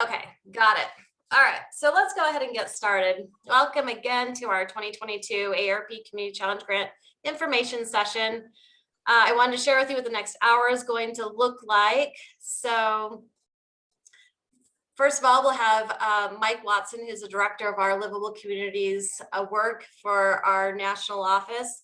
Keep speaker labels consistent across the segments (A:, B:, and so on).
A: Okay, got it. All right, so let's go ahead and get started. Welcome again to our 2022 AARP Community Challenge Grant information session. I wanted to share with you what the next hour is going to look like. So first of all, we'll have Mike Watson, who's the director of our Livable Communities work for our national office,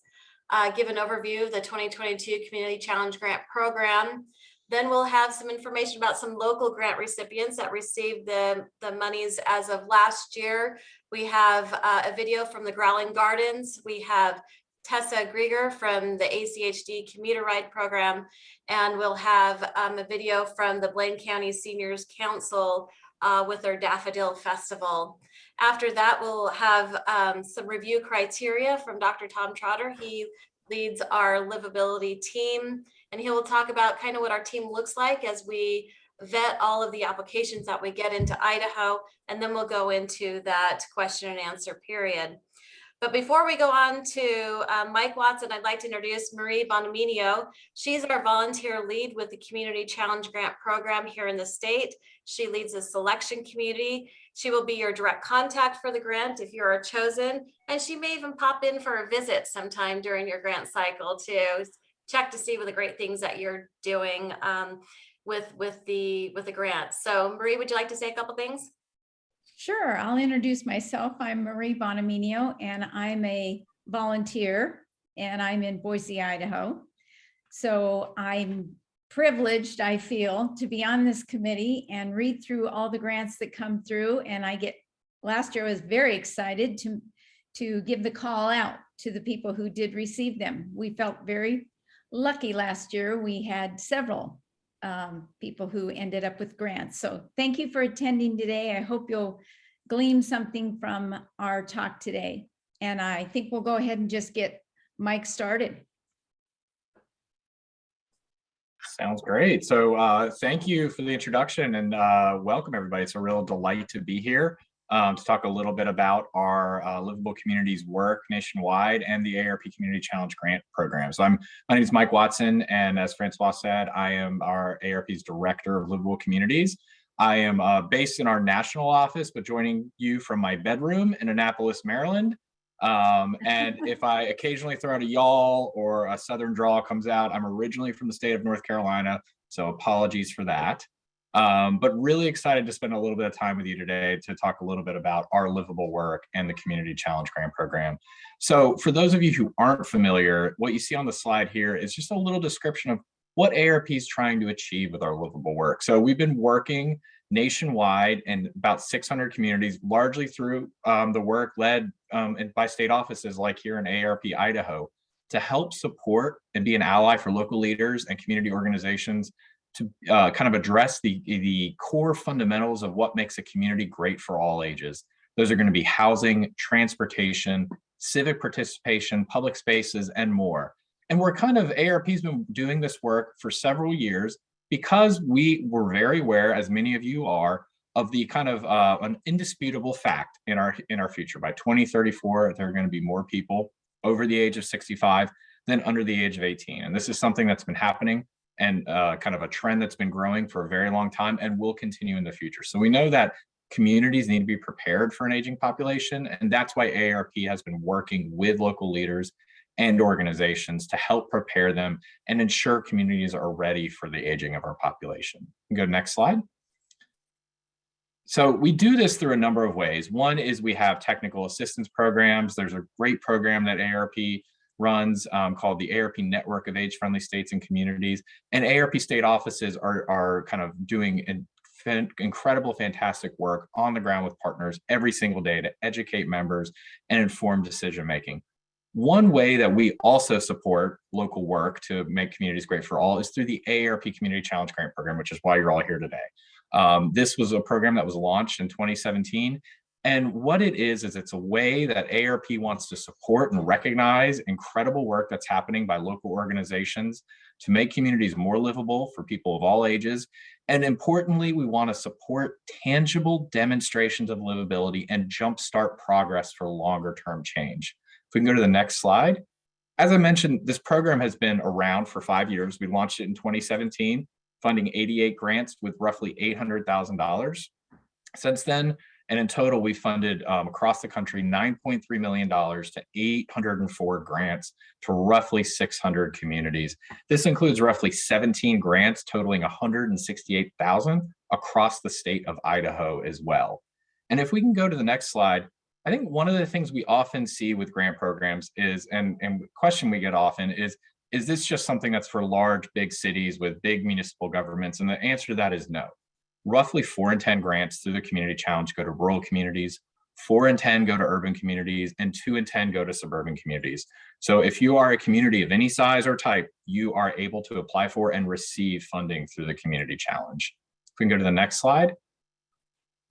A: give an overview of the 2022 Community Challenge Grant program. Then we'll have some information about some local grant recipients that received the monies as of last year. We have a video from the Growling Gardens. We have Tessa Grieger from the ACHD Commuter Ride Program, and we'll have a video from the Blaine County Seniors Council with their Daffodil Festival. After that, we'll have some review criteria from Dr. Tom Trotter. He leads our livability team, and he will talk about kind of what our team looks like as we vet all of the applications that we get into Idaho, and then we'll go into that question and answer period. But before we go on to Mike Watson, I'd like to introduce Marie Bonaminio. She's our volunteer lead with the Community Challenge Grant program here in the state. She leads the selection community. She will be your direct contact for the grant if you are chosen, and she may even pop in for a visit sometime during your grant cycle to check to see what the great things that you're doing with the grant. So Marie, would you like to say a couple things?
B: Sure, I'll introduce myself. I'm Marie Bonaminio, and I'm a volunteer, and I'm in Boise, Idaho. So I'm privileged, I feel, to be on this committee and read through all the grants that come through. And last year I was very excited to give the call out to the people who did receive them. We felt very lucky last year. We had several people who ended up with grants. So thank you for attending today. I hope you'll glean something from our talk today. And I think we'll go ahead and just get Mike started.
C: Sounds great. So thank you for the introduction, and welcome everybody. It's a real delight to be here to talk a little bit about our Livable Communities work nationwide and the AARP Community Challenge Grant program. So my name is Mike Watson, and as Francois said, I am our AARP's Director of Livable Communities. I am based in our national office, but joining you from my bedroom in Annapolis, Maryland. And if I occasionally throw out a y'all or a Southern drawl comes out, I'm originally from the state of North Carolina, so apologies for that. But really excited to spend a little bit of time with you today to talk a little bit about our livable work and the Community Challenge Grant program. So for those of you who aren't familiar, what you see on the slide here is just a little description of what AARP is trying to achieve with our livable work. So we've been working nationwide in about 600 communities, largely through the work led by state offices like here in AARP Idaho, to help support and be an ally for local leaders and community organizations to kind of address the core fundamentals of what makes a community great for all ages. Those are going to be housing, transportation, civic participation, public spaces, and more. And AARP's been doing this work for several years because we were very aware, as many of you are, of the kind of an indisputable fact in our future. By 2034, there are going to be more people over the age of 65 than under the age of 18. And this is something that's been happening and kind of a trend that's been growing for a very long time and will continue in the future. So we know that communities need to be prepared for an aging population, and that's why AARP has been working with local leaders and organizations to help prepare them and ensure communities are ready for the aging of our population. Go next slide. So we do this through a number of ways. One is we have technical assistance programs. There's a great program that AARP runs called the AARP Network of Age-Friendly States and Communities. And AARP state offices are kind of doing incredible, fantastic work on the ground with partners every single day to educate members and inform decision-making. One way that we also support local work to make communities great for all is through the AARP Community Challenge Grant program, which is why you're all here today. This was a program that was launched in 2017. And what it is it's a way that AARP wants to support and recognize incredible work that's happening by local organizations to make communities more livable for people of all ages. And importantly, we want to support tangible demonstrations of livability and jumpstart progress for longer term change. If we can go to the next slide. As I mentioned, this program has been around for 5 years. We launched it in 2017, funding 88 grants with roughly $800,000. Since then, and in total, we funded across the country $9.3 million to 804 grants to roughly 600 communities. This includes roughly 17 grants totaling 168,000 across the state of Idaho as well. And if we can go to the next slide, I think one of the things we often see with grant programs is, and question we get often is this just something that's for large, big cities with big municipal governments? And the answer to that is no. Roughly 4 in 10 grants through the Community Challenge go to rural communities, 4 in 10 go to urban communities, and 2 in 10 go to suburban communities. So if you are a community of any size or type, you are able to apply for and receive funding through the Community Challenge. If we can go to the next slide.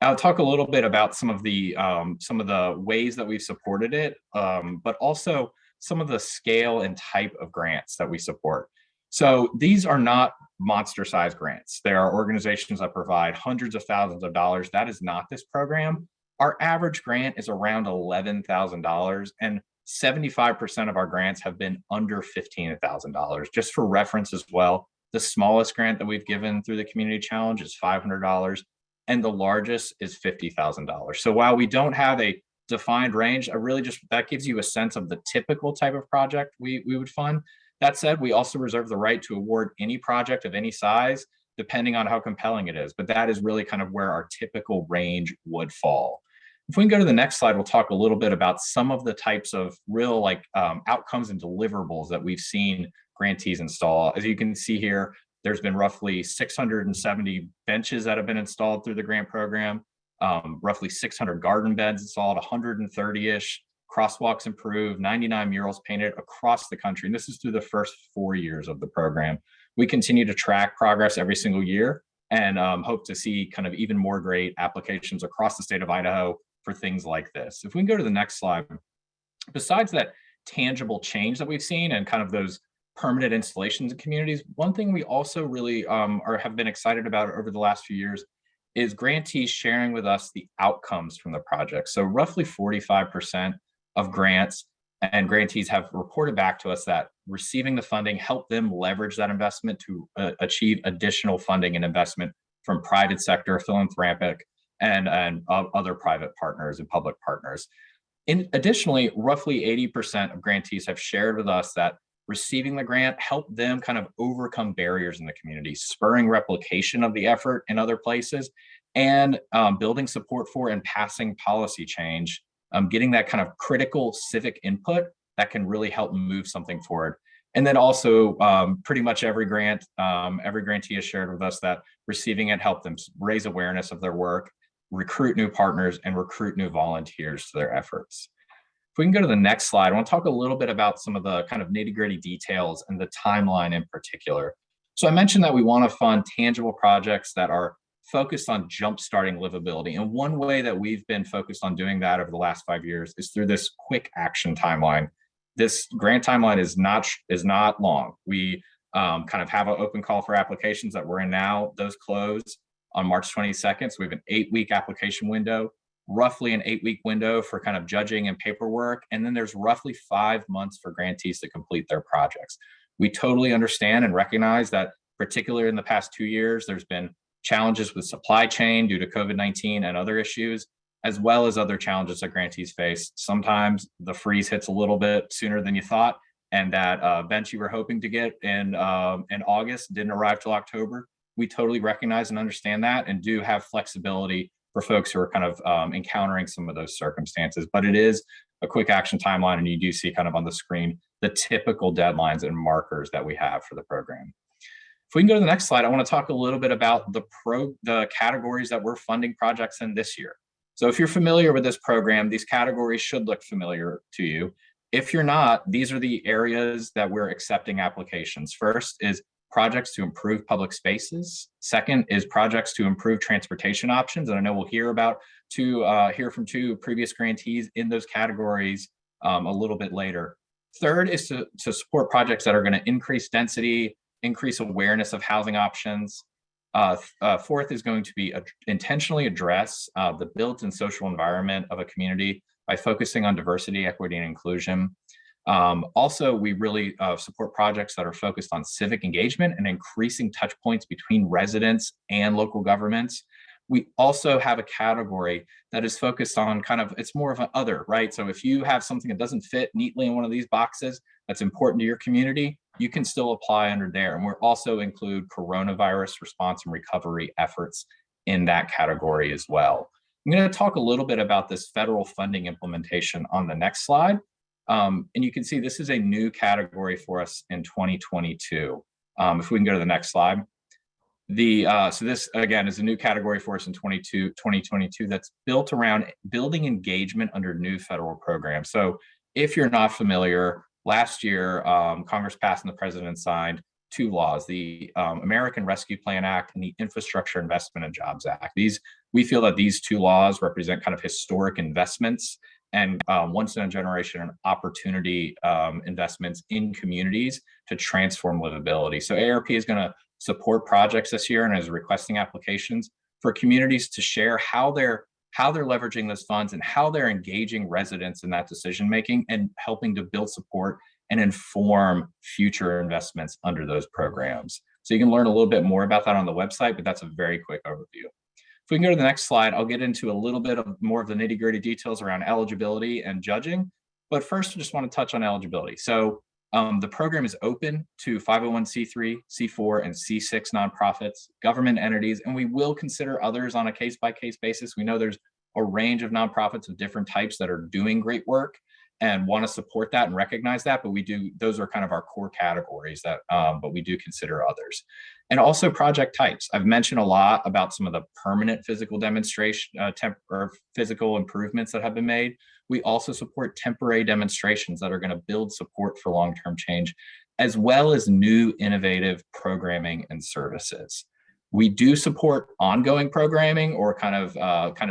C: I'll talk a little bit about some of the ways that we've supported it, but also some of the scale and type of grants that we support. So these are not monster-sized grants. There are organizations that provide hundreds of thousands of dollars. That is not this program. Our average grant is around $11,000, and 75% of our grants have been under $15,000. Just for reference as well, the smallest grant that we've given through the Community Challenge is $500, and the largest is $50,000. So while we don't have a defined range, that gives you a sense of the typical type of project we would fund. That said, we also reserve the right to award any project of any size, depending on how compelling it is. But that is really kind of where our typical range would fall. If we can go to the next slide, we'll talk a little bit about some of the types of real outcomes and deliverables that we've seen grantees install. As you can see here, there's been roughly 670 benches that have been installed through the grant program, roughly 600 garden beds installed, 130-ish crosswalks improved, 99 murals painted across the country. And this is through the first 4 years of the program. We continue to track progress every single year and hope to see kind of even more great applications across the state of Idaho for things like this. If we can go to the next slide, besides that tangible change that we've seen and kind of those permanent installations in communities, one thing we also really have been excited about over the last few years is grantees sharing with us the outcomes from the project. So roughly 45% of grants and grantees have reported back to us that receiving the funding helped them leverage that investment to achieve additional funding and investment from private sector, philanthropic, and other private partners and public partners. Additionally, roughly 80% of grantees have shared with us that receiving the grant helped them kind of overcome barriers in the community, spurring replication of the effort in other places, and building support for and passing policy change, getting that kind of critical civic input that can really help move something forward. And then also pretty much every grantee has shared with us that receiving it helped them raise awareness of their work, recruit new partners, and recruit new volunteers to their efforts. If we can go to the next slide, I want to talk a little bit about some of the kind of nitty-gritty details and the timeline in particular. So I mentioned that we want to fund tangible projects that are focused on jumpstarting livability. And one way that we've been focused on doing that over the last 5 years is through this quick action timeline. This grant timeline is not long. We kind of have an open call for applications that we're in now. Those close on March 22nd. So we have an 8-week application window, roughly an 8-week window for kind of judging and paperwork. And then there's roughly 5 months for grantees to complete their projects. We totally understand and recognize that, particularly in the past 2 years, there's been challenges with supply chain due to COVID-19 and other issues, as well as other challenges that grantees face. Sometimes the freeze hits a little bit sooner than you thought, and that bench you were hoping to get in August didn't arrive till October. We totally recognize and understand that and do have flexibility for folks who are kind of encountering some of those circumstances. But it is a quick action timeline, and you do see kind of on the screen the typical deadlines and markers that we have for the program. If we can go to the next slide, I want to talk a little bit about the categories that we're funding projects in this year. So if you're familiar with this program, these categories should look familiar to you. If you're not, these are the areas that we're accepting applications. First is projects to improve public spaces. Second is projects to improve transportation options. And I know we'll hear from two previous grantees in those categories a little bit later. Third is to support projects that are going to increase density, increase awareness of housing options. Fourth is going to be intentionally address the built and social environment of a community by focusing on diversity, equity, and inclusion. Also, we really support projects that are focused on civic engagement and increasing touch points between residents and local governments. We also have a category that is focused on kind of, it's more of an other, right? So if you have something that doesn't fit neatly in one of these boxes that's important to your community, you can still apply under there. And we're also include coronavirus response and recovery efforts in that category as well. I'm going to talk a little bit about this federal funding implementation on the next slide. And you can see this is a new category for us in 2022. If we can go to the next slide. So this again is a new category for us in 2022 that's built around building engagement under new federal programs. So if you're not familiar, last year Congress passed and the president signed two laws, the American Rescue Plan Act and the Infrastructure Investment and Jobs Act. We feel that these two laws represent kind of historic investments and once in a generation opportunity investments in communities to transform livability. So AARP is going to support projects this year and is requesting applications for communities to share how they're leveraging those funds and how they're engaging residents in that decision making and helping to build support and inform future investments under those programs. So you can learn a little bit more about that on the website, but that's a very quick overview. If we can go to the next slide, I'll get into a little bit of more of the nitty-gritty details around eligibility and judging. But first, I just want to touch on eligibility. So the program is open to 501c3, C4, and C6 nonprofits, government entities, and we will consider others on a case-by-case basis. We know there's a range of nonprofits of different types that are doing great work and want to support that and recognize that, but those are kind of our core categories but we do consider others. And also project types. I've mentioned a lot about some of the permanent physical demonstration, or physical improvements that have been made. We also support temporary demonstrations that are going to build support for long-term change, as well as new innovative programming and services. We do support ongoing programming or kind of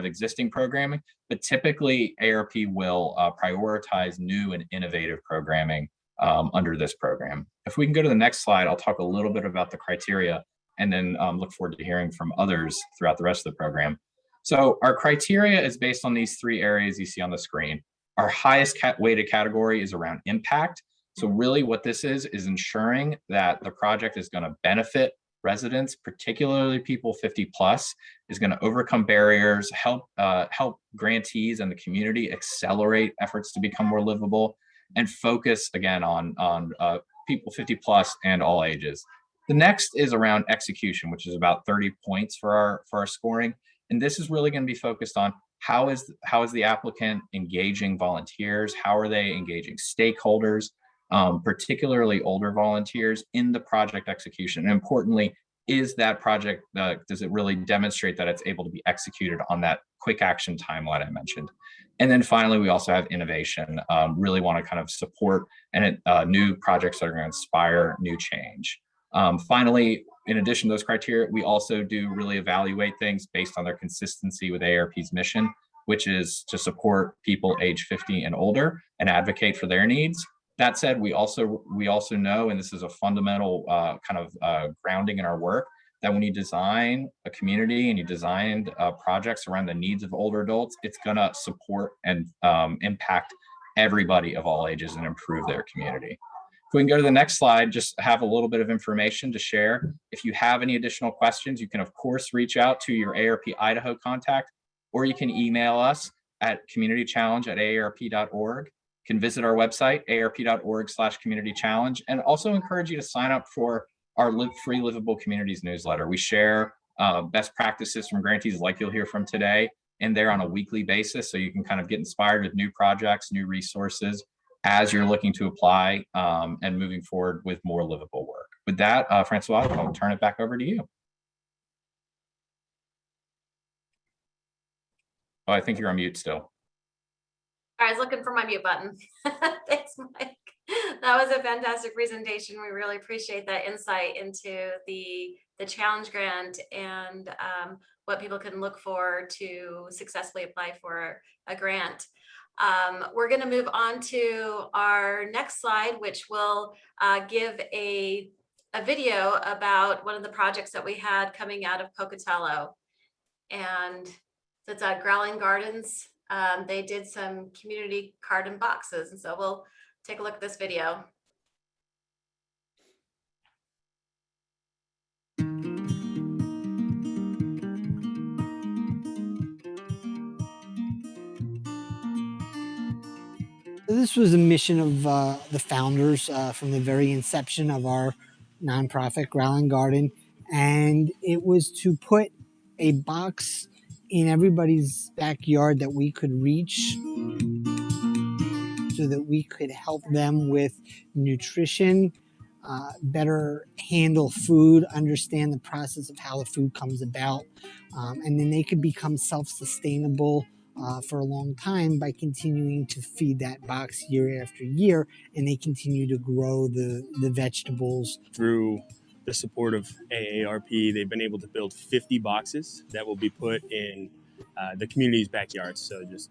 C: existing programming, but typically AARP will prioritize new and innovative programming under this program. If we can go to the next slide, I'll talk a little bit about the criteria and then look forward to hearing from others throughout the rest of the program. So our criteria is based on these three areas you see on the screen. Our highest weighted category is around impact. So really what this is ensuring that the project is going to benefit residents, particularly people 50 plus, is going to overcome barriers, help grantees and the community accelerate efforts to become more livable, and focus again on people 50 plus and all ages. The next is around execution, which is about 30 points for our scoring. And this is really going to be focused on how is the applicant engaging volunteers? How are they engaging stakeholders, particularly older volunteers in the project execution? And importantly, is that project, does it really demonstrate that it's able to be executed on that quick action timeline I mentioned? And then finally, we also have innovation, really want to kind of support new projects that are going to inspire new change. Finally, in addition to those criteria, we also do really evaluate things based on their consistency with AARP's mission, which is to support people age 50 and older and advocate for their needs. That said, we also know, and this is a fundamental grounding in our work, that when you design a community and you designed projects around the needs of older adults, it's going to support and impact everybody of all ages and improve their community. If we can go to the next slide, just have a little bit of information to share. If you have any additional questions, you can of course reach out to your AARP Idaho contact, or you can email us at communitychallenge@aarp.org. You can visit our website, aarp.org/communitychallenge, and also encourage you to sign up for our free Livable Communities newsletter. We share best practices from grantees like you'll hear from today in there on a weekly basis, so you can kind of get inspired with new projects, new resources as you're looking to apply and moving forward with more livable work. With that, Francois, I'll turn it back over to you. Oh, I think you're on mute still.
A: I was looking for my mute button. Thanks, Mike. That was a fantastic presentation. We really appreciate that insight into the challenge grant and what people can look for to successfully apply for a grant. We're going to move on to our next slide, which will give a video about one of the projects that we had coming out of Pocatello. And so it's at Growling Gardens. They did some community carton boxes. And so we'll take a look at this video.
D: This was a mission of the founders from the very inception of our nonprofit, Growling Garden, and it was to put a box in everybody's backyard that we could reach so that we could help them with nutrition, better handle food, understand the process of how the food comes about, and then they could become self-sustainable for a long time by continuing to feed that box year after year, and they continue to grow the vegetables.
E: Through the support of AARP, they've been able to build 50 boxes that will be put in the community's backyards. So just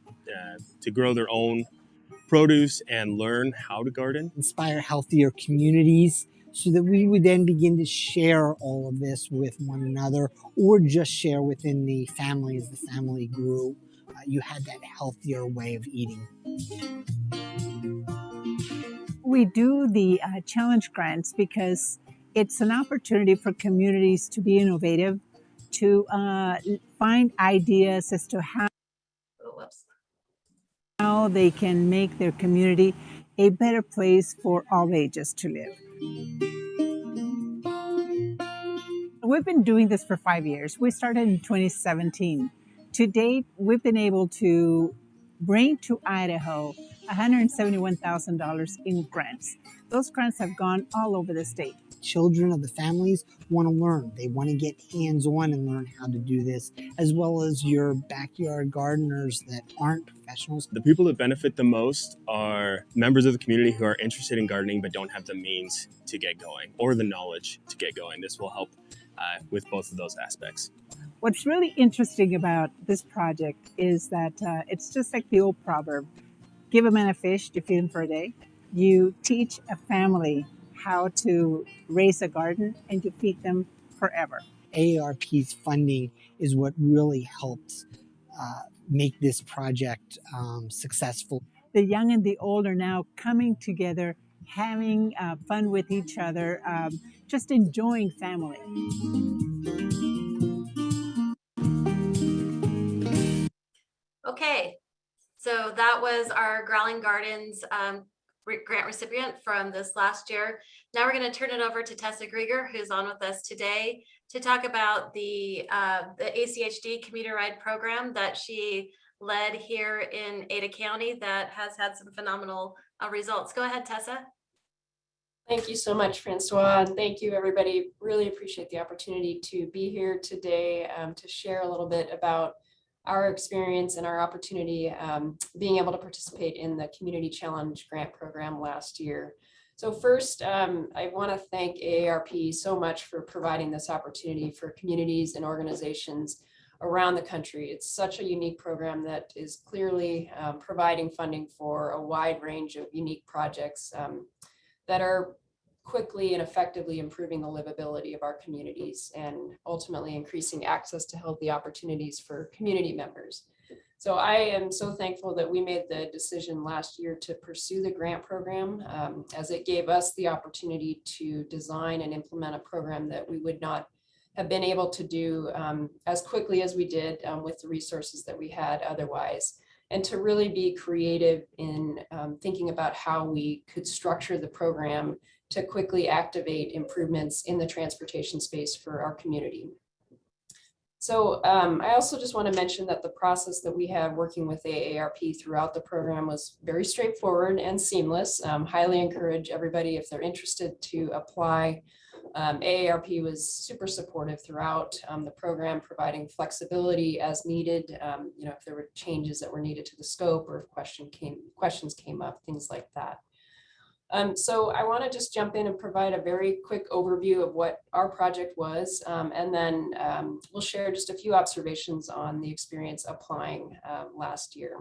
E: to grow their own produce and learn how to garden.
D: Inspire healthier communities so that we would then begin to share all of this with one another or just share within the family as the family grew. You had that healthier way of eating.
F: We do the challenge grants because it's an opportunity for communities to be innovative, to find ideas as to how they can make their community a better place for all ages to live. We've been doing this for 5 years. We started in 2017. To date, we've been able to bring to Idaho $171,000 in grants. Those grants have gone all over the state.
D: Children of the families want to learn. They want to get hands-on and learn how to do this, as well as your backyard gardeners that aren't professionals.
E: The people that benefit the most are members of the community who are interested in gardening but don't have the means to get going or the knowledge to get going. This will help with both of those aspects.
F: What's really interesting about this project is that it's just like the old proverb, give a man a fish to feed him for a day. You teach a family how to raise a garden and to feed them forever.
D: AARP's funding is what really helped make this project successful.
F: The young and the old are now coming together, having fun with each other, just enjoying family.
A: Okay, so that was our Growling Gardens grant recipient from this last year. Now we're going to turn it over to Tessa Grieger, who's on with us today to talk about the ACHD commuter ride program that she led here in Ada County that has had some phenomenal results. Go ahead, Tessa.
G: Thank you so much, Francois. And thank you, everybody. Really appreciate the opportunity to be here today to share a little bit about our experience and our opportunity being able to participate in the Community Challenge Grant program last year. So first, I want to thank AARP so much for providing this opportunity for communities and organizations around the country. It's such a unique program that is clearly providing funding for a wide range of unique projects that are quickly and effectively improving the livability of our communities and ultimately increasing access to healthy opportunities for community members. So I am so thankful that we made the decision last year to pursue the grant program as it gave us the opportunity to design and implement a program that we would not have been able to do as quickly as we did with the resources that we had otherwise, and to really be creative in thinking about how we could structure the program to quickly activate improvements in the transportation space for our community. So I also just want to mention that the process that we have working with AARP throughout the program was very straightforward and seamless. Highly encourage everybody, if they're interested, to apply. AARP was super supportive throughout the program, providing flexibility as needed. If there were changes that were needed to the scope or if questions came up, things like that. So I want to just jump in and provide a very quick overview of what our project was, and then we'll share just a few observations on the experience applying last year.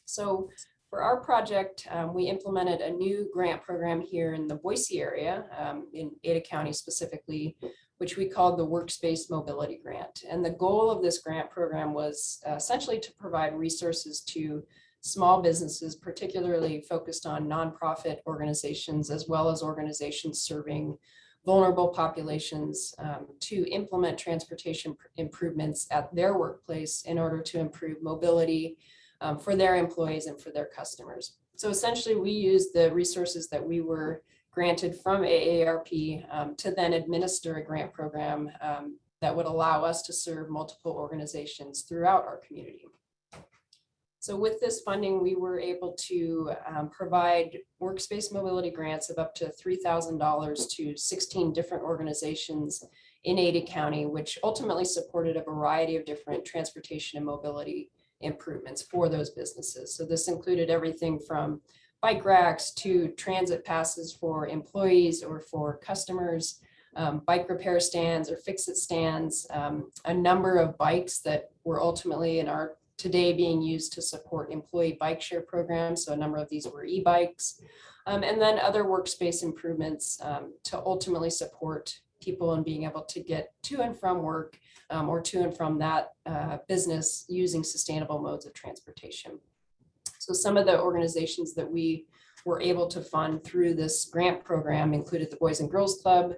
G: So for our project, we implemented a new grant program here in the Boise area, in Ada County specifically, which we called the Workspace Mobility Grant. And the goal of this grant program was essentially to provide resources to small businesses, particularly focused on nonprofit organizations, as well as organizations serving vulnerable populations, to implement transportation improvements at their workplace in order to improve mobility for their employees and for their customers. So essentially, we used the resources that we were granted from AARP to then administer a grant program that would allow us to serve multiple organizations throughout our community. So with this funding, we were able to provide workspace mobility grants of up to $3,000 to 16 different organizations in Ada County, which ultimately supported a variety of different transportation and mobility improvements for those businesses. So this included everything from bike racks to transit passes for employees or for customers, bike repair stands or fix-it stands, a number of bikes that were ultimately in our today being used to support employee bike share programs. So a number of these were e-bikes, and then other workspace improvements to ultimately support people in being able to get to and from work or to and from that business using sustainable modes of transportation. So some of the organizations that we were able to fund through this grant program included the Boys and Girls Club,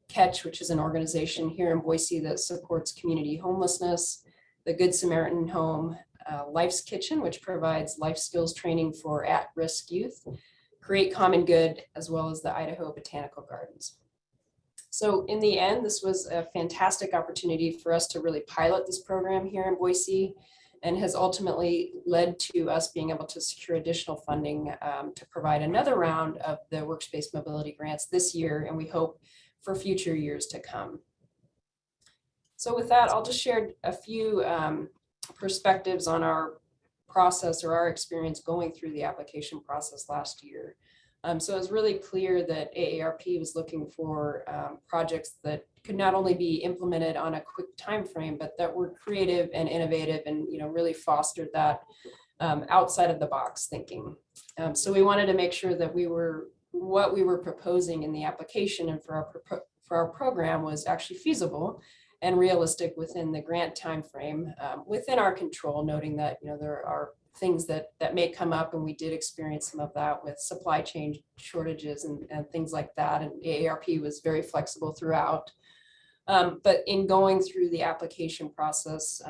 G: Catch, which is an organization here in Boise that supports community homelessness, the Good Samaritan Home, Life's Kitchen, which provides life skills training for at-risk youth, Create Common Good, as well as the Idaho Botanical Gardens. So in the end, this was a fantastic opportunity for us to really pilot this program here in Boise, and has ultimately led to us being able to secure additional funding to provide another round of the workspace mobility grants this year, and we hope for future years to come. So with that, I'll just share a few perspectives on our process or our experience going through the application process last year. So it was really clear that AARP was looking for projects that could not only be implemented on a quick time frame, but that were creative and innovative and really fostered that outside of the box thinking. So we wanted to make sure that what we were proposing in the application and for our program was actually feasible and realistic within the grant timeframe, within our control, noting that there are things that may come up, and we did experience some of that with supply chain shortages and things like that. And AARP was very flexible throughout. But in going through the application process,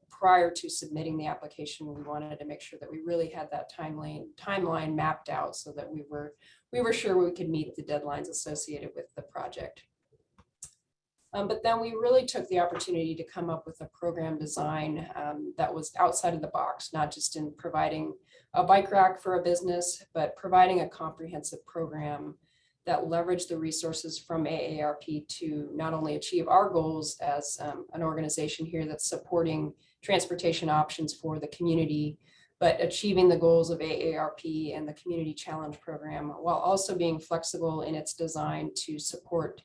G: prior to submitting the application, we wanted to make sure that we really had that timeline mapped out so that we were sure we could meet the deadlines associated with the project. But then we really took the opportunity to come up with a program design that was outside of the box, not just in providing a bike rack for a business, but providing a comprehensive program that leveraged the resources from AARP to not only achieve our goals as an organization here that's supporting transportation options for the community, but achieving the goals of AARP and the Community Challenge Program, while also being flexible in its design to support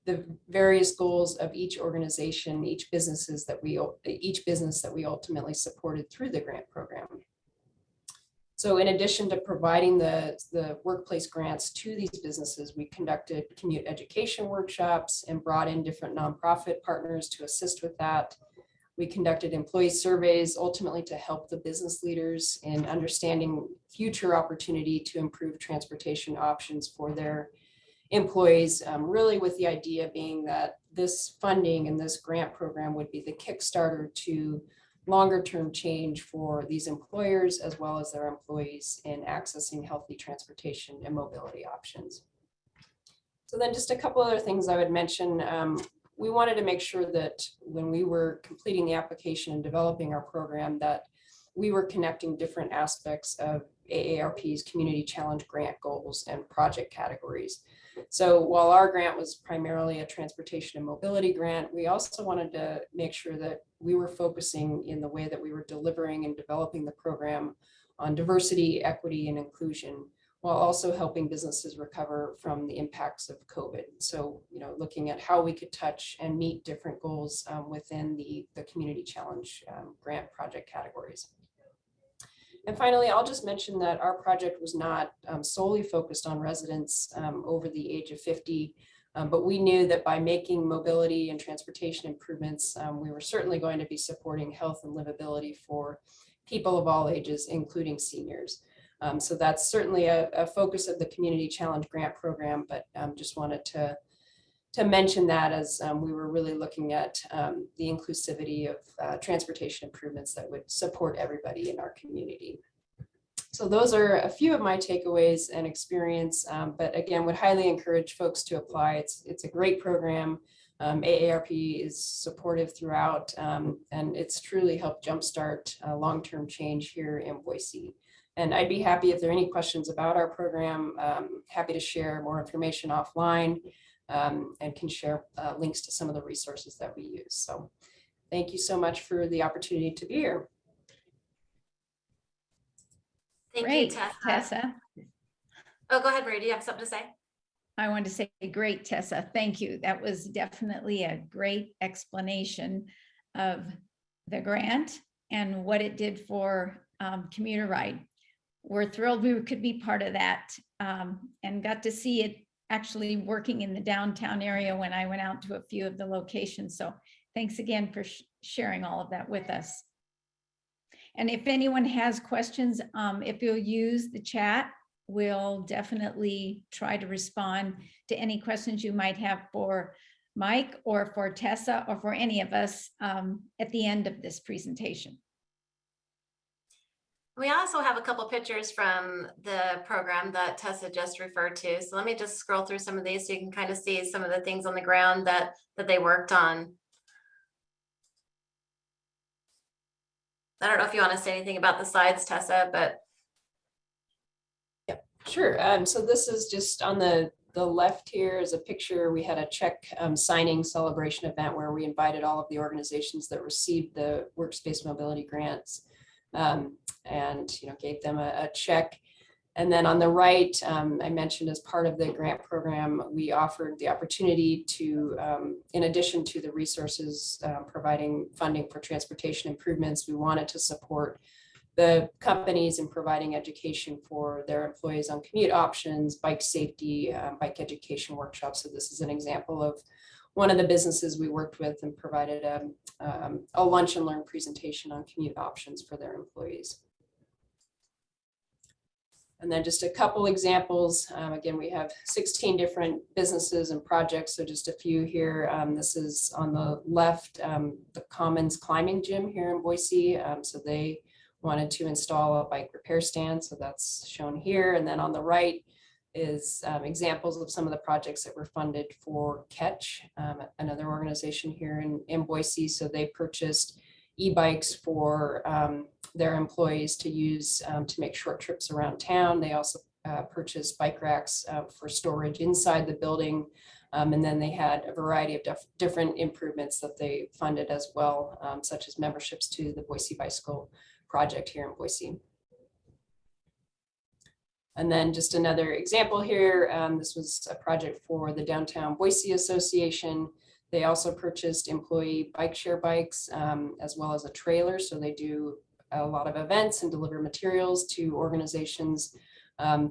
G: the various goals of each organization, each business that we ultimately supported through the grant program. So in addition to providing the workplace grants to these businesses, we conducted commute education workshops and brought in different nonprofit partners to assist with that. We conducted employee surveys, ultimately to help the business leaders in understanding future opportunity to improve transportation options for their employees, really with the idea being that this funding and this grant program would be the Kickstarter to longer term change for these employers as well as their employees in accessing healthy transportation and mobility options. So then just a couple other things I would mention. We wanted to make sure that when we were completing the application and developing our program, that we were connecting different aspects of AARP's Community Challenge Grant goals and project categories. So while our grant was primarily a transportation and mobility grant, we also wanted to make sure that we were focusing in the way that we were delivering and developing the program on diversity, equity, and inclusion, while also helping businesses recover from the impacts of COVID. So, looking at how we could touch and meet different goals within the Community Challenge grant project categories. And finally, I'll just mention that our project was not solely focused on residents over the age of 50, but we knew that by making mobility and transportation improvements, we were certainly going to be supporting health and livability for people of all ages, including seniors. So that's certainly a focus of the Community Challenge Grant Program, but just wanted to mention that as we were really looking at the inclusivity of transportation improvements that would support everybody in our community. So those are a few of my takeaways and experience, but again, would highly encourage folks to apply. It's a great program. AARP is supportive throughout, and it's truly helped jumpstart long-term change here in Boise. And I'd be happy if there are any questions about our program, happy to share more information offline, and can share links to some of the resources that we use. So thank you so much for the opportunity to be here.
A: Thank
B: Great,
A: you, Tessa.
B: Tessa.
A: Oh, go ahead, Marie. Do you have something to say?
B: I want to say great, Tessa. Thank you. That was definitely a great explanation of the grant and what it did for commuter ride. We're thrilled we could be part of that and got to see it actually working in the downtown area when I went out to a few of the locations. So thanks again for sharing all of that with us. And if anyone has questions, if you'll use the chat, we'll definitely try to respond to any questions you might have for Mike or for Tessa or for any of us at the end of this presentation.
A: We also have a couple pictures from the program that Tessa just referred to. So let me just scroll through some of these so you can kind of see some of the things on the ground that they worked on. I don't know if you want to say anything about the slides, Tessa, but.
G: Yeah, sure. So this is just on the left here is a picture. We had a check signing celebration event where we invited all of the organizations that received the workspace mobility grants. And gave them a check. And then on the right, I mentioned as part of the grant program, we offered the opportunity to, in addition to the resources providing funding for transportation improvements, we wanted to support the companies in providing education for their employees on commute options, bike safety, bike education workshops. So this is an example of one of the businesses we worked with and provided a lunch and learn presentation on commute options for their employees. And then just a couple examples. Again, we have 16 different businesses and projects. So just a few here. This is on the left, the Commons Climbing Gym here in Boise. So they wanted to install a bike repair stand. So that's shown here. And then on the right is examples of some of the projects that were funded for Catch, another organization here in Boise. So they purchased e-bikes for their employees to use to make short trips around town. They also purchased bike racks for storage inside the building. And then they had a variety of different improvements that they funded as well, such as memberships to the Boise Bicycle Project here in Boise. And then just another example here, this was a project for the Downtown Boise Association. They also purchased employee bike share bikes as well as a trailer. So they do a lot of events and deliver materials to organizations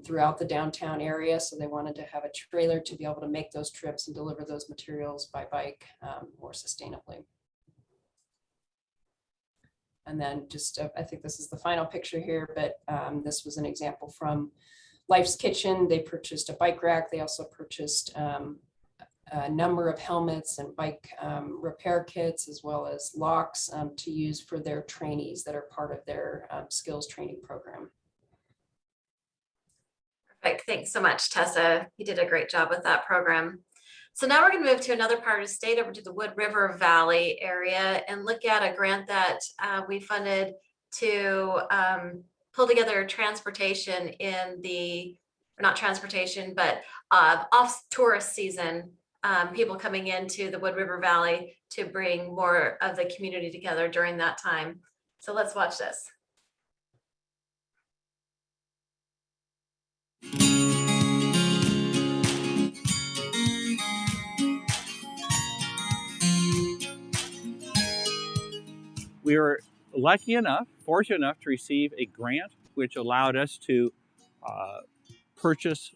G: throughout the downtown area. So they wanted to have a trailer to be able to make those trips and deliver those materials by bike more sustainably. And then just, I think this is the final picture here, but this was an example from Life's Kitchen. They purchased a bike rack. They also purchased a number of helmets and bike repair kits, as well as locks to use for their trainees that are part of their skills training program.
A: Perfect. Thanks so much, Tessa. You did a great job with that program. So now we're going to move to another part of the state, over to the Wood River Valley area, and look at a grant that we funded to pull together transportation in the, or not transportation, but off tourist season, people coming into the Wood River Valley to bring more of the community together during that time. So let's watch this.
H: We were lucky enough, fortunate enough to receive a grant which allowed us to purchase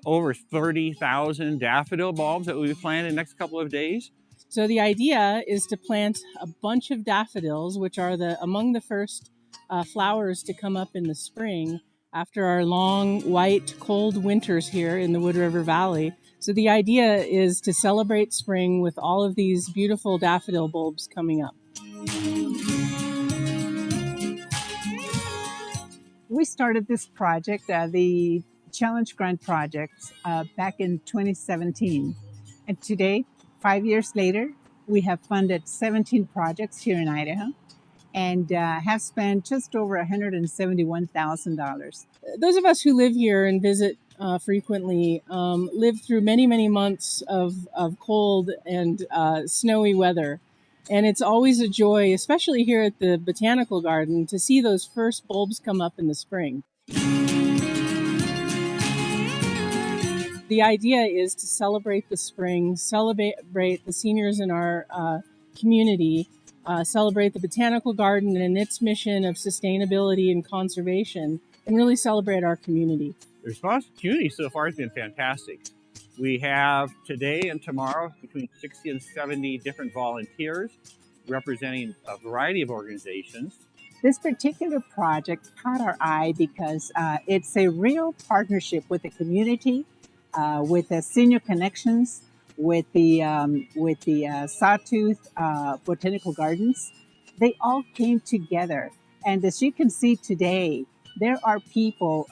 H: over 30,000 daffodil bulbs that we plant in the next couple of days.
F: So the idea is to plant a bunch of daffodils, which are among the first flowers to come up in the spring after our long, white, cold winters here in the Wood River Valley. So the idea is to celebrate spring with all of these beautiful daffodil bulbs coming up. We started this project, the Challenge Grant project, back in 2017. And today, 5 years later, we have funded 17 projects here in Idaho and have spent just over $171,000.
I: Those of us who live here and visit frequently live through many, many months of cold and snowy weather. And it's always a joy, especially here at the Botanical Garden, to see those first bulbs come up in the spring. The idea is to celebrate the spring, celebrate the seniors in our community, celebrate the Botanical Garden and its mission of sustainability and conservation, and really celebrate our community.
H: The response to the community so far has been fantastic. We have today and tomorrow between 60 and 70 different volunteers representing a variety of organizations.
F: This particular project caught our eye because it's a real partnership with the community, with the senior connections, with the Sawtooth Botanical Gardens. They all came together, and as you can see today, there are people,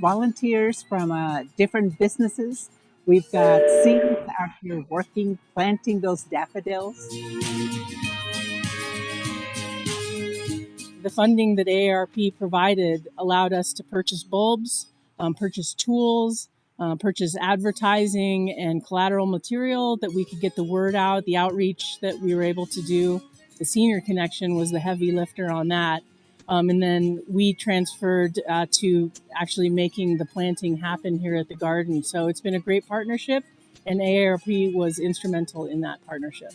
F: volunteers from different businesses. We've got seniors out here working, planting those daffodils.
I: The funding that AARP provided allowed us to purchase bulbs, purchase tools, purchase advertising and collateral material that we could get the word out, the outreach that we were able to do. The Senior Connection was the heavy lifter on that. And then we transferred to actually making the planting happen here at the garden. So it's been a great partnership, and AARP was instrumental in that partnership.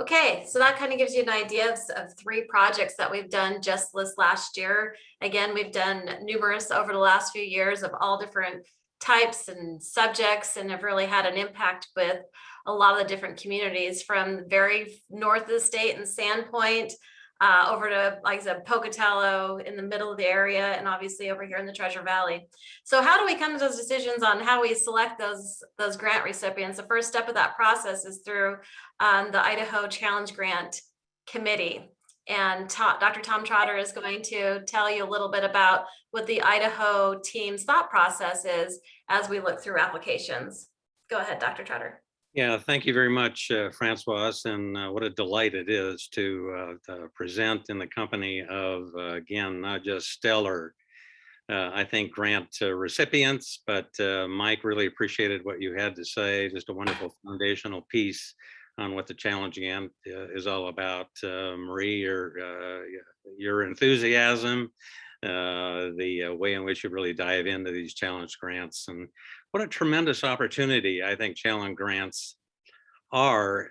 A: Okay, so that kind of gives you an idea of 3 projects that we've done just this last year. Again, we've done numerous over the last few years of all different types and subjects, and have really had an impact with a lot of the different communities, from very north of the state in Sandpoint over to, like I said, Pocatello in the middle of the area, and obviously over here in the Treasure Valley. So how do we come to those decisions on how we select those grant recipients? The first step of that process is through the Idaho Challenge Grant Committee. And Dr. Tom Trotter is going to tell you a little bit about what the Idaho team's thought process is as we look through applications. Go ahead, Dr. Trotter.
J: Yeah, thank you very much, Francois, and what a delight it is to present in the company of, again, not just stellar, I think, grant recipients, but Mike, really appreciated what you had to say. Just a wonderful foundational piece on what the Challenge Grant is all about. Marie, your enthusiasm, the way in which you really dive into these challenge grants, and what a tremendous opportunity I think challenge grants are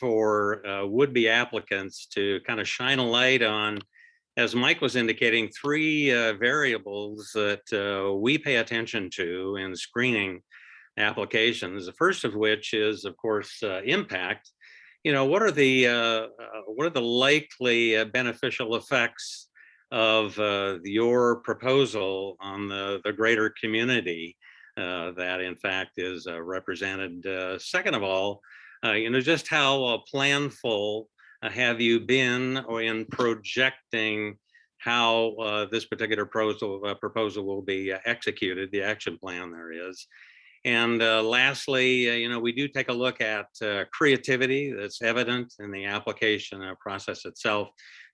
J: for would-be applicants to kind of shine a light on, as Mike was indicating, 3 variables that we pay attention to in screening applications. The first of which is, of course, impact. You know, what are the likely beneficial effects of your proposal on the greater community that in fact is represented? Second of all, you know, just how planful have you been in projecting how this particular proposal will be executed, the action plan there is. And lastly, you know, we do take a look at creativity that's evident in the application process itself.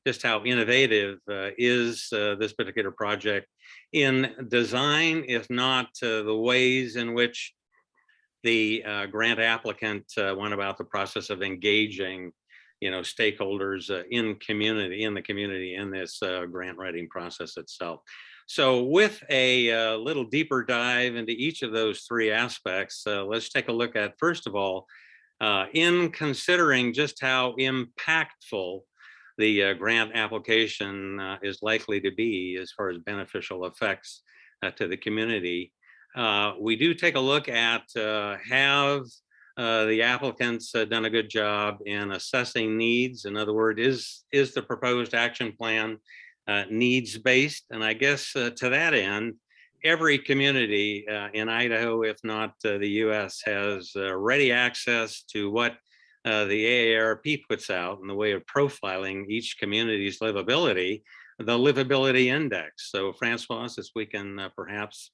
J: Just how innovative is this particular project in design, if not the ways in which the grant applicant went about the process of engaging, you know, stakeholders in the community in this grant writing process itself. So with a little deeper dive into each of those 3 aspects, let's take a look at, first of all, in considering just how impactful the grant application is likely to be as far as beneficial effects to the community. We do take a look at have the applicants done a good job in assessing needs. In other words, is the proposed action plan needs-based? And I guess to that end, every community in Idaho, if not the US, has ready access to what the AARP puts out in the way of profiling each community's livability, the livability index. So Francois, if we can perhaps,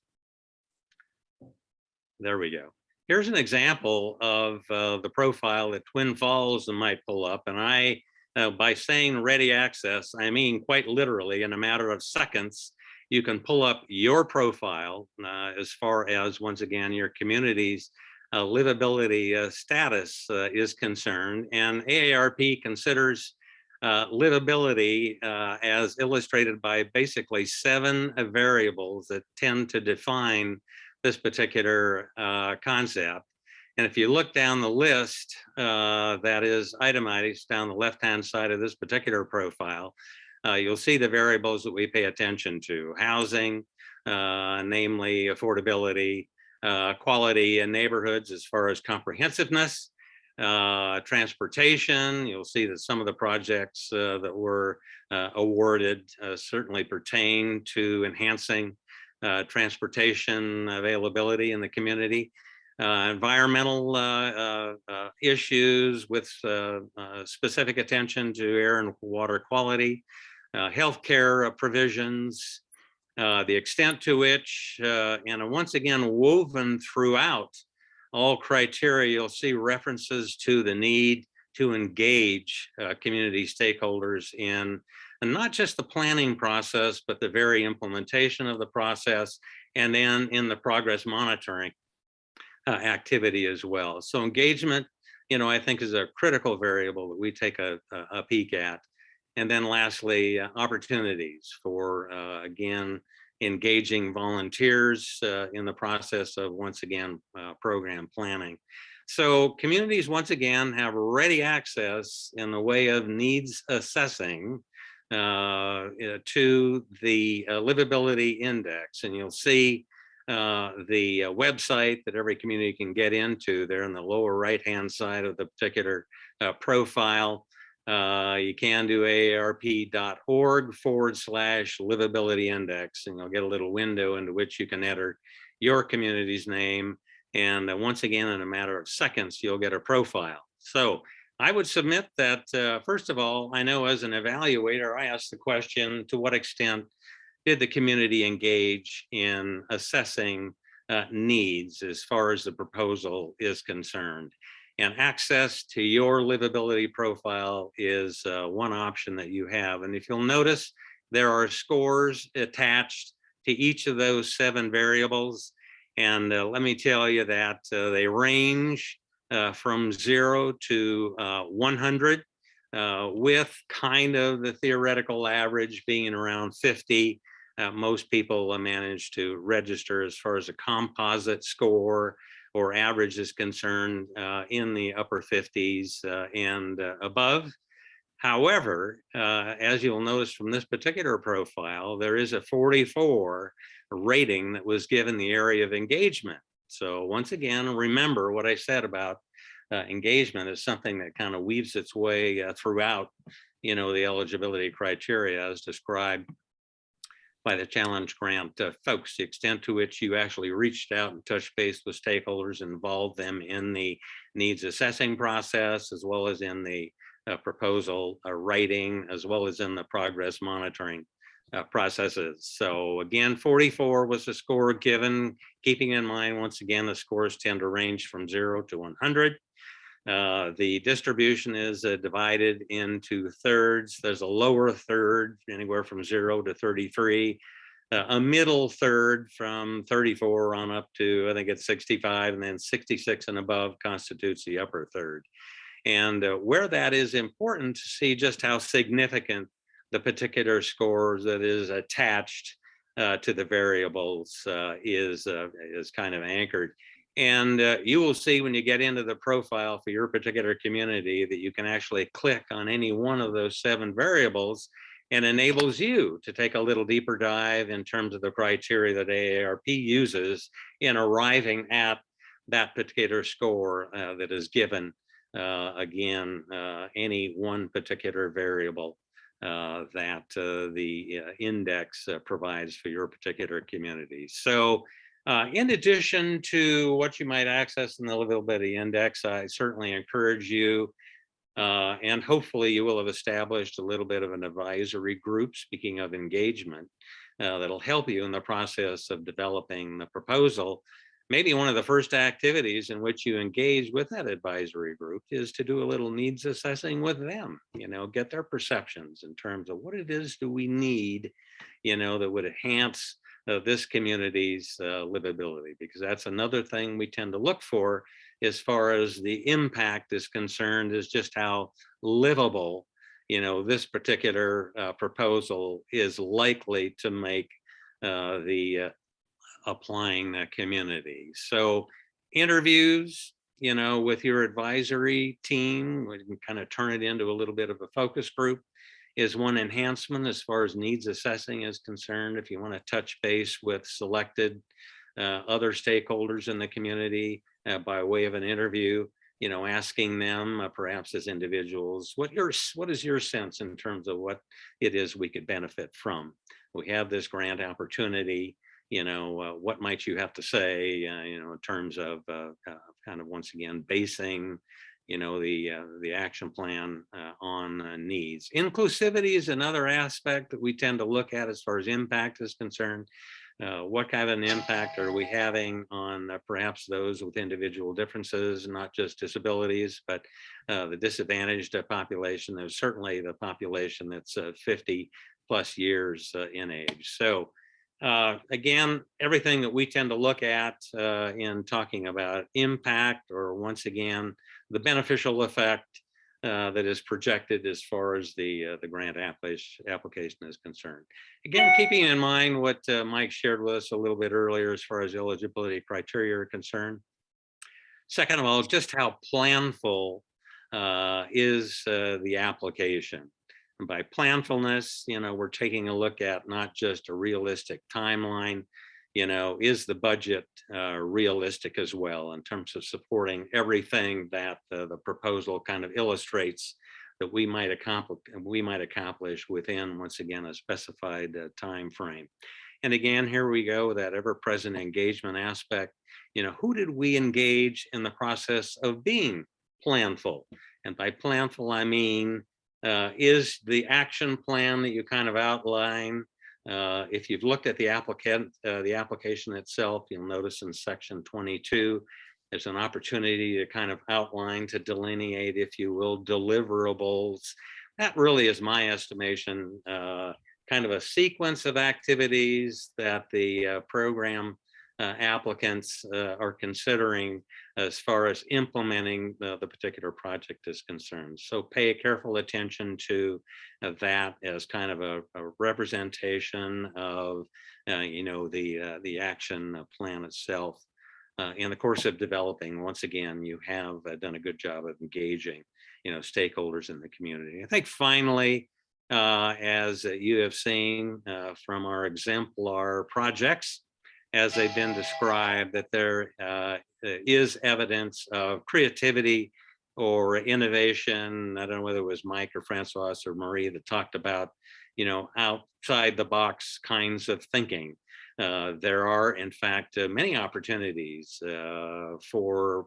J: there we go. Here's an example of the profile that Twin Falls might pull up. And I, by saying ready access, I mean quite literally in a matter of seconds, you can pull up your profile as far as, once again, your community's livability status is concerned. And AARP considers livability as illustrated by basically 7 variables that tend to define this particular concept. And if you look down the list that is itemized down the left-hand side of this particular profile, you'll see the variables that we pay attention to: housing, namely affordability, quality in neighborhoods as far as comprehensiveness, transportation. You'll see that some of the projects that were awarded certainly pertain to enhancing transportation availability in the community. Environmental issues with specific attention to air and water quality, healthcare provisions, the extent to which, and once again, woven throughout all criteria, you'll see references to the need to engage community stakeholders in and not just the planning process, but the very implementation of the process, and then in the progress monitoring activity as well. So engagement, I think is a critical variable that we take a peek at. And then lastly, opportunities for, again, engaging volunteers in the process of, once again, program planning. So communities, once again, have ready access in the way of needs assessing to the livability index. And you'll see the website that every community can get into there in the lower right-hand side of the particular profile. You can do aarp.org/livability index, and you'll get a little window into which you can enter your community's name. And once again, in a matter of seconds, you'll get a profile. So I would submit that, first of all, I know as an evaluator, I ask the question, to what extent did the community engage in assessing needs as far as the proposal is concerned? And access to your livability profile is one option that you have. And if you'll notice, there are scores attached to each of those 7 variables. And let me tell you that they range from 0 to 100, with kind of the theoretical average being around 50. Most people manage to register as far as a composite score or average is concerned in the upper 50s and above. However, as you'll notice from this particular profile, there is a 44 rating that was given the area of engagement. So once again, remember what I said about engagement is something that kind of weaves its way throughout, the eligibility criteria as described by the challenge grant folks, the extent to which you actually reached out and touched base with stakeholders, involved them in the needs assessing process, as well as in the proposal writing, as well as in the progress monitoring processes. So again, 44 was the score given, keeping in mind, once again, the scores tend to range from 0 to 100. The distribution is divided into thirds. There's a lower third, anywhere from 0 to 33, a middle third from 34 on up to, I think it's 65, and then 66 and above constitutes the upper third. And where that is important to see just how significant the particular scores that is attached to the variables is kind of anchored. And you will see when you get into the profile for your particular community that you can actually click on any one of those 7 variables, and enables you to take a little deeper dive in terms of the criteria that AARP uses in arriving at that particular score that is given, again, any one particular variable that the index provides for your particular community. So In addition to what you might access in the Livability Index, I certainly encourage you, and hopefully you will have established a little bit of an advisory group, speaking of engagement, that'll help you in the process of developing the proposal. Maybe one of the first activities in which you engage with that advisory group is to do a little needs assessing with them, get their perceptions in terms of what it is do we need, that would enhance this community's livability, because that's another thing we tend to look for as far as the impact is concerned, is just how livable, this particular proposal is likely to make the applying community. So interviews, with your advisory team, we can kind of turn it into a little bit of a focus group, is one enhancement as far as needs assessing is concerned. If you want to touch base with selected other stakeholders in the community by way of an interview, asking them perhaps as individuals, what is your sense in terms of what it is we could benefit from? We have this grant opportunity, what might you have to say, in terms of kind of once again basing the action plan on needs. Inclusivity is another aspect that we tend to look at as far as impact is concerned. What kind of an impact are we having on perhaps those with individual differences, not just disabilities, but the disadvantaged population? There's certainly the population that's 50 plus years in age. So again, everything that we tend to look at in talking about impact, or once again, the beneficial effect that is projected as far as the grant application is concerned. Again, keeping in mind what Mike shared with us a little bit earlier as far as eligibility criteria are concerned. Second of all, just how planful is the application. And by planfulness, we're taking a look at not just a realistic timeline, is the budget realistic as well in terms of supporting everything that the proposal kind of illustrates that we might accomplish within, once again, a specified time frame. And again, here we go, that ever-present engagement aspect. Who did we engage in the process of being planful? And by planful, I mean, is the action plan that you kind of outline, if you've looked at the application itself, you'll notice in section 22, there's an opportunity to kind of outline, to delineate, if you will, deliverables. That really is my estimation, kind of a sequence of activities that the program applicants are considering as far as implementing the particular project is concerned. So pay careful attention to that as kind of a representation of the action plan itself. In the course of developing, once again, you have done a good job of engaging stakeholders in the community. I think finally, as you have seen from our exemplar projects, as they've been described, that there is evidence of creativity or innovation. I don't know whether it was Mike or Francois or Marie that talked about, outside the box kinds of thinking. There are, in fact, many opportunities for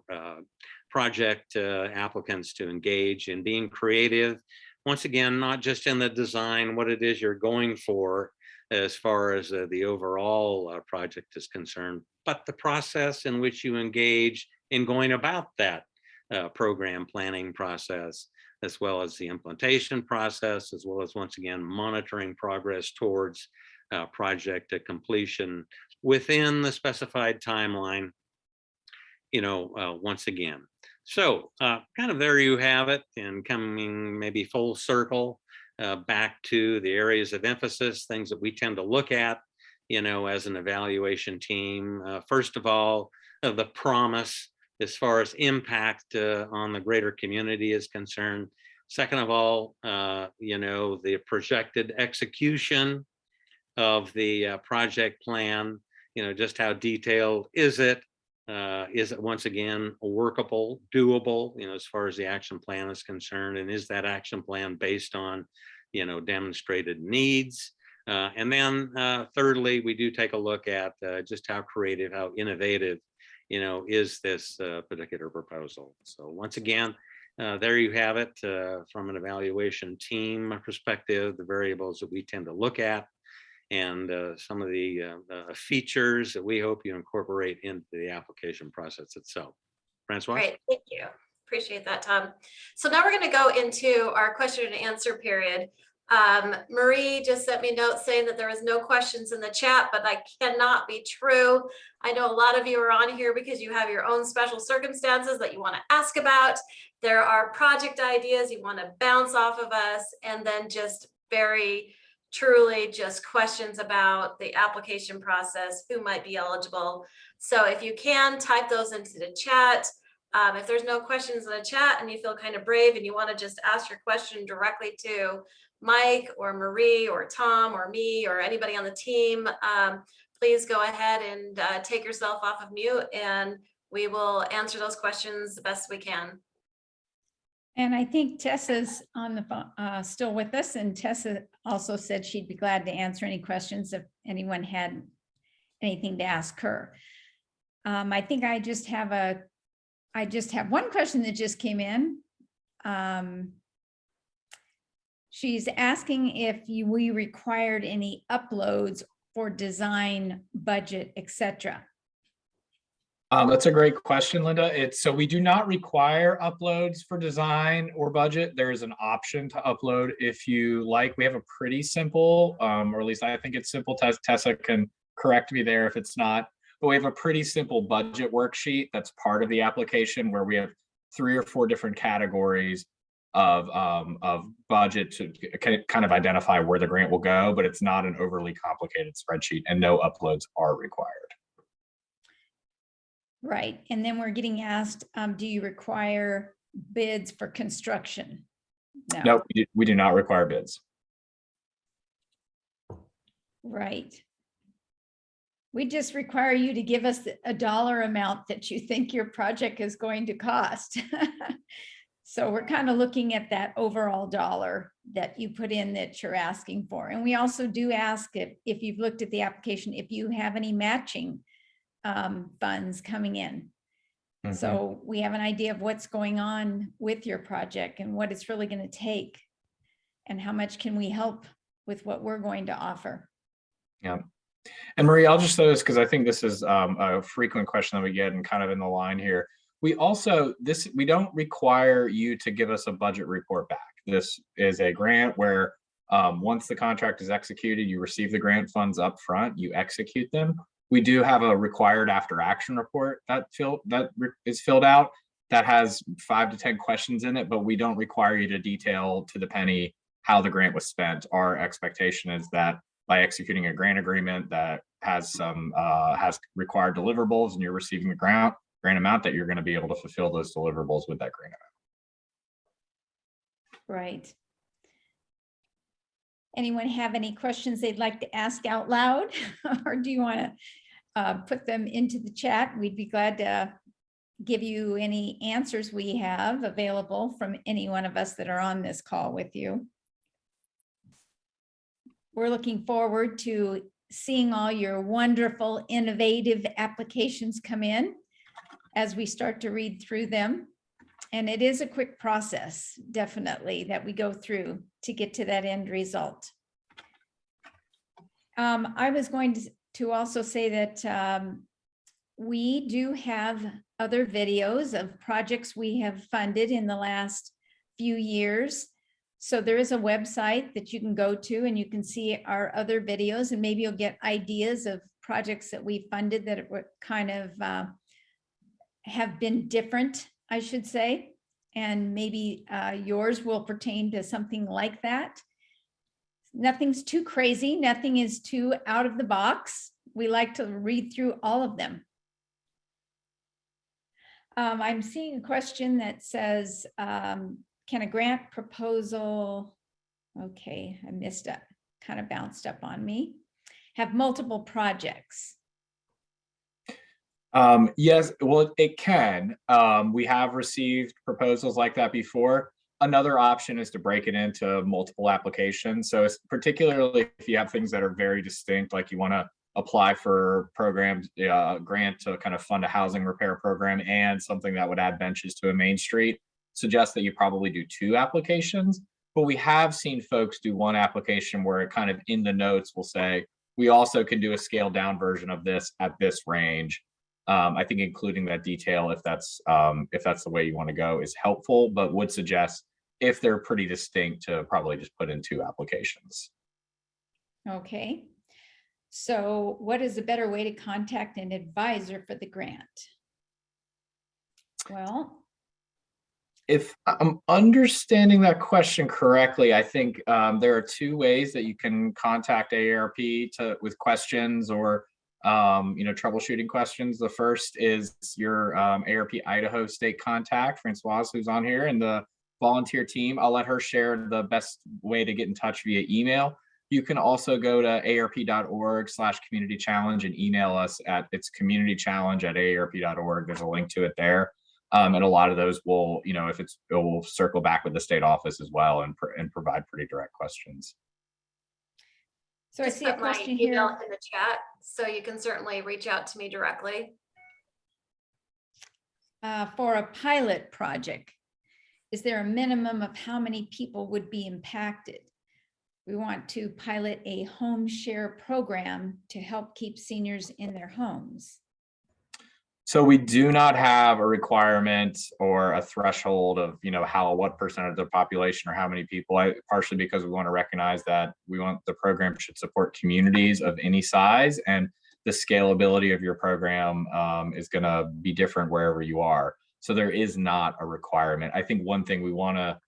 J: project applicants to engage in being creative. Once again, not just in the design, what it is you're going for, as far as the overall project is concerned, but the process in which you engage in going about that program planning process, as well as the implementation process, as well as, once again, monitoring progress towards project completion within the specified timeline, once again. So kind of there you have it, and coming maybe full circle back to the areas of emphasis, things that we tend to look at, as an evaluation team. First of all, the promise as far as impact on the greater community is concerned. Second of all, the projected execution of the project plan, just how detailed is it? Is it, once again, workable, doable, as far as the action plan is concerned? And is that action plan based on, demonstrated needs? And then thirdly, we do take a look at just how creative, how innovative, is this particular proposal. So once again, there you have it from an evaluation team perspective, the variables that we tend to look at, and some of the features that we hope you incorporate into the application process itself. Francois?
A: Great, thank you. Appreciate that, Tom. So now we're going to go into our question and answer period. Marie just sent me a note saying that there was no questions in the chat, but that cannot be true. I know a lot of you are on here because you have your own special circumstances that you want to ask about. There are project ideas you want to bounce off of us, and then just very truly just questions about the application process, who might be eligible. So if you can, type those into the chat. If there's no questions in the chat and you feel kind of brave and you want to just ask your question directly to Mike or Marie or Tom or me or anybody on the team, please go ahead and take yourself off of mute, and we will answer those questions the best we can.
B: And I think Tessa's on the phone, still with us, and Tessa also said she'd be glad to answer any questions if anyone had anything to ask her. I think I just have one question that just came in. She's asking if we required any uploads for design, budget, etc.
C: That's a great question, Linda. So we do not require uploads for design or budget. There is an option to upload if you like. We have a pretty simple, or at least I think it's simple. Tessa can correct me there if it's not. But we have a pretty simple budget worksheet that's part of the application where we have 3 or 4 different categories of budget to kind of identify where the grant will go, but it's not an overly complicated spreadsheet, and no uploads are required.
B: Right. And then we're getting asked, do you require bids for construction? No.
C: Nope, we do not require bids.
B: Right. We just require you to give us a dollar amount that you think your project is going to cost. So we're kind of looking at that overall dollar that you put in that you're asking for. And we also do ask if you've looked at the application, if you have any matching funds coming in. Mm-hmm. So we have an idea of what's going on with your project and what it's really going to take and how much can we help with what we're going to offer.
C: Yeah. And Marie, I'll just say this because I think this is a frequent question that we get and kind of in the line here. We don't require you to give us a budget report back. This is a grant where once the contract is executed, you receive the grant funds up front, you execute them. We do have a required after action report that is filled out that has 5 to 10 questions in it, but we don't require you to detail to the penny how the grant was spent. Our expectation is that by executing a grant agreement that has required deliverables and you're receiving the grant amount, that you're going to be able to fulfill those deliverables with that grant amount.
B: Right. Anyone have any questions they'd like to ask out loud, or do you want to put them into the chat? We'd be glad to give you any answers we have available from any one of us that are on this call with you. We're looking forward to seeing all your wonderful, innovative applications come in as we start to read through them. And it is a quick process, definitely, that we go through to get to that end result. I was going to also say that we do have other videos of projects we have funded in the last few years. So there is a website that you can go to and you can see our other videos, and maybe you'll get ideas of projects that we funded that were kind of have been different, I should say. And maybe yours will pertain to something like that. Nothing's too crazy. Nothing is too out of the box. We like to read through all of them. I'm seeing a question that says, can a grant proposal, okay, I missed it, kind of bounced up on me, have multiple projects?
C: Yes, well, it can. We have received proposals like that before. Another option is to break it into multiple applications. So it's particularly if you have things that are very distinct, like you want to apply for programs, grant to kind of fund a housing repair program and something that would add benches to a main street, suggest that you probably do 2 applications. But we have seen folks do 1 application where it kind of in the notes will say, we also can do a scaled down version of this at this range. I think including that detail, if that's the way you want to go, is helpful, but would suggest if they're pretty distinct to probably just put in 2 applications.
B: Okay. So what is a better way to contact an advisor for the grant? Well,
C: if I'm understanding that question correctly, I think there are 2 ways that you can contact AARP with questions or troubleshooting questions. The first is your AARP Idaho state contact, Francoise, who's on here, and the volunteer team. I'll let her share the best way to get in touch via email. You can also go to aarp.org/community challenge and email us at communitychallenge@aarp.org. There's a link to it there. And a lot of those will, it will circle back with the state office as well and provide pretty direct questions.
B: so I
A: Just
B: see a
A: put my
B: question
A: email
B: here.
A: in the chat, so you can certainly reach out to me directly.
B: For a pilot project, is there a minimum of how many people would be impacted? We want to pilot a home share program to help keep seniors in their homes.
C: So we do not have a requirement or a threshold of, what percent of the population or how many people, partially because we want to recognize that we want the program should support communities of any size, and the scalability of your program is going to be different wherever you are. So there is not a requirement. I think one thing we want to,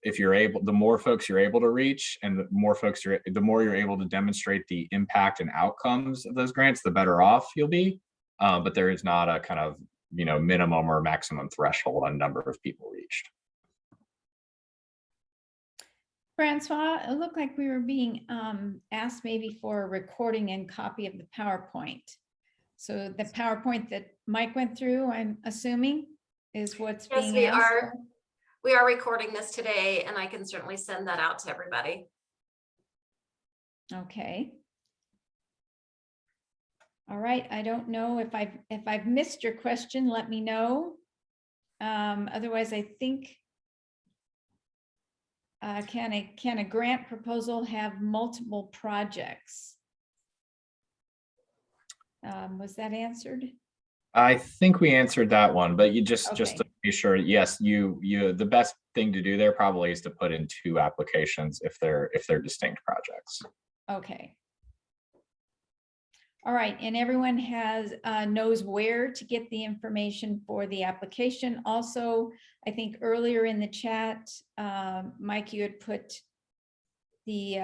C: if you're able, the more folks you're able to reach and the more you're able to demonstrate the impact and outcomes of those grants, the better off you'll be. But there is not a kind of, minimum or maximum threshold on number of people reached.
B: Francois, it looked like we were being asked maybe for a recording and copy of the PowerPoint. So the PowerPoint that Mike went through, I'm assuming, is what's
A: Yes,
B: being asked.
A: We are recording this today, and I can certainly send that out to everybody.
B: Okay. All right, I don't know if I've missed your question, let me know. Otherwise, I think can a grant proposal have multiple projects? Was that answered?
C: I think we answered that one, but you just
B: Okay.
C: to be sure, yes, the best thing to do there probably is to put in 2 applications if they're distinct projects.
B: Okay. All right, and everyone knows where to get the information for the application. Also, I think earlier in the chat, Mike, you had put the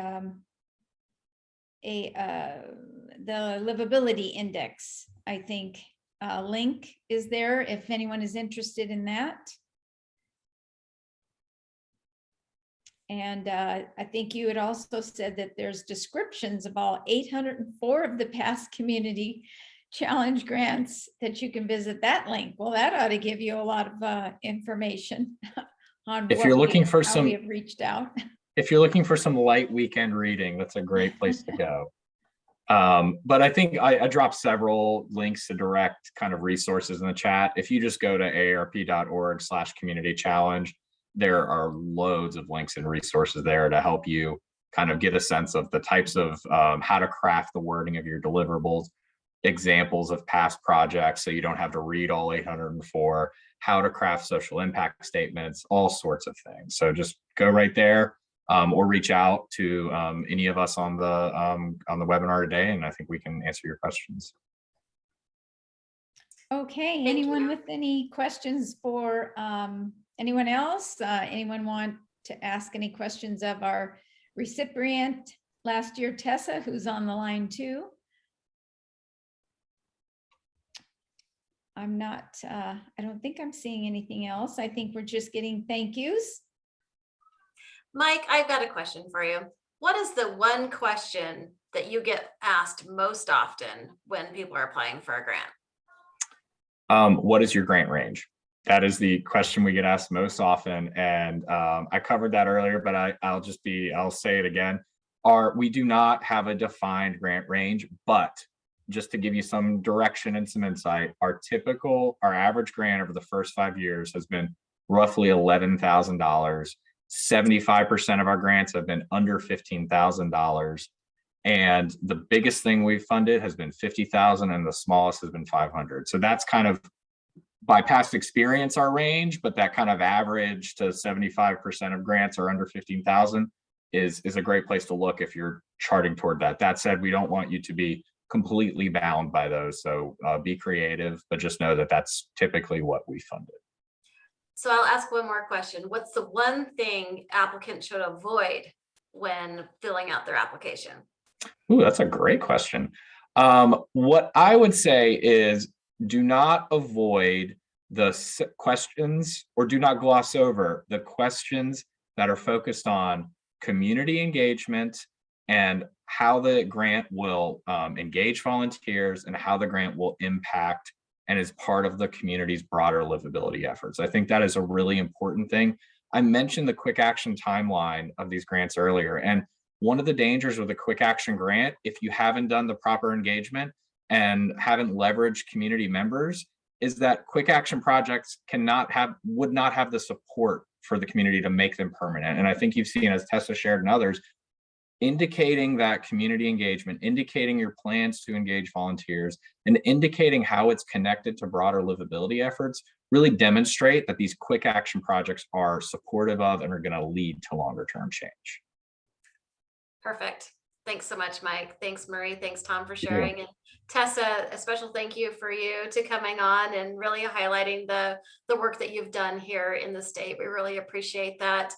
B: livability index, I think, link is there if anyone is interested in that. And I think you had also said that there's descriptions of all 804 of the past community challenge grants that you can visit that link. Well, that ought to give you a lot of information on
C: If you're looking for
B: how we have reached out.
C: If you're looking for some light weekend reading, that's a great place to go. But I think I dropped several links to direct kind of resources in the chat. If you just go to aarp.org/community challenge, there are loads of links and resources there to help you kind of get a sense of the types of how to craft the wording of your deliverables, examples of past projects so you don't have to read all 804, how to craft social impact statements, all sorts of things. So just go right there or reach out to any of us on the webinar today, and I think we can answer your questions.
B: Okay, anyone with any questions for anyone else? Anyone want to ask any questions of our recipient last year, Tessa, who's on the line too? I'm not, I don't think I'm seeing anything else. I think we're just getting thank yous.
A: Mike, I've got a question for you. What is the one question that you get asked most often when people are applying for a grant?
C: What is your grant range? That is the question we get asked most often. And I covered that earlier, but I'll say it again. We do not have a defined grant range, but just to give you some direction and some insight, our average grant over the first 5 years has been roughly $11,000. 75% of our grants have been under $15,000. And the biggest thing we've funded has been 50,000 and the smallest has been 500. So that's kind of by past experience our range, but that kind of average to 75% of grants are under 15,000 is a great place to look if you're charting toward that. That said, we don't want you to be completely bound by those. So be creative, but just know that that's typically what we funded.
A: So I'll ask one more question. What's the one thing applicants should avoid when filling out their application?
C: Ooh, that's a great question. What I would say is do not avoid the questions or do not gloss over the questions that are focused on community engagement and how the grant will engage volunteers and how the grant will impact and is part of the community's broader livability efforts. I think that is a really important thing. I mentioned the quick action timeline of these grants earlier, and one of the dangers with a quick action grant, if you haven't done the proper engagement and haven't leveraged community members, is that quick action projects would not have the support for the community to make them permanent. And I think you've seen, as Tessa shared and others, indicating that community engagement, indicating your plans to engage volunteers, and indicating how it's connected to broader livability efforts really demonstrate that these quick action projects are supportive of and are going to lead to longer term change.
A: Perfect. Thanks so much, Mike. Thanks, Marie. Thanks, Tom, for sharing. And Tessa, a special thank you for you to coming on and really highlighting the work that you've done here in the state. We really appreciate that.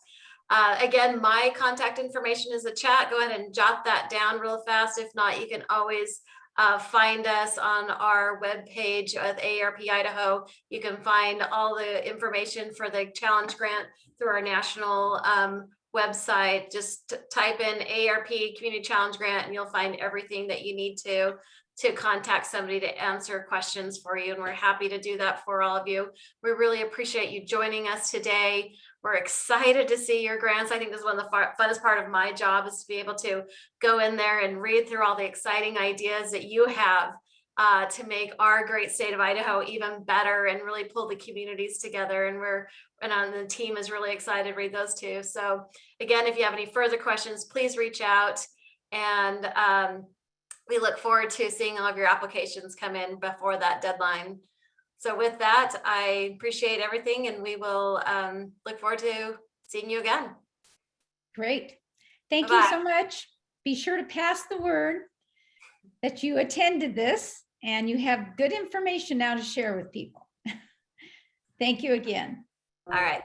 A: Again, my contact information is the chat. Go ahead and jot that down real fast. If not, you can always find us on our webpage at AARP Idaho. You can find all the information for the challenge grant through our national website. Just type in AARP Community Challenge Grant and you'll find everything that you need to contact somebody to answer questions for you. And we're happy to do that for all of you. We really appreciate you joining us today. We're excited to see your grants. I think this is one of the funnest part of my job is to be able to go in there and read through all the exciting ideas that you have to make our great state of Idaho even better and really pull the communities together. And the team is really excited to read those too. So again, if you have any further questions, please reach out. And we look forward to seeing all of your applications come in before that deadline. So with that, I appreciate everything and we will look forward to seeing you again.
B: Great. Thank
A: Bye-bye.
B: you so much. Be sure to pass the word that you attended this and you have good information now to share with people. Thank you again.
A: All right.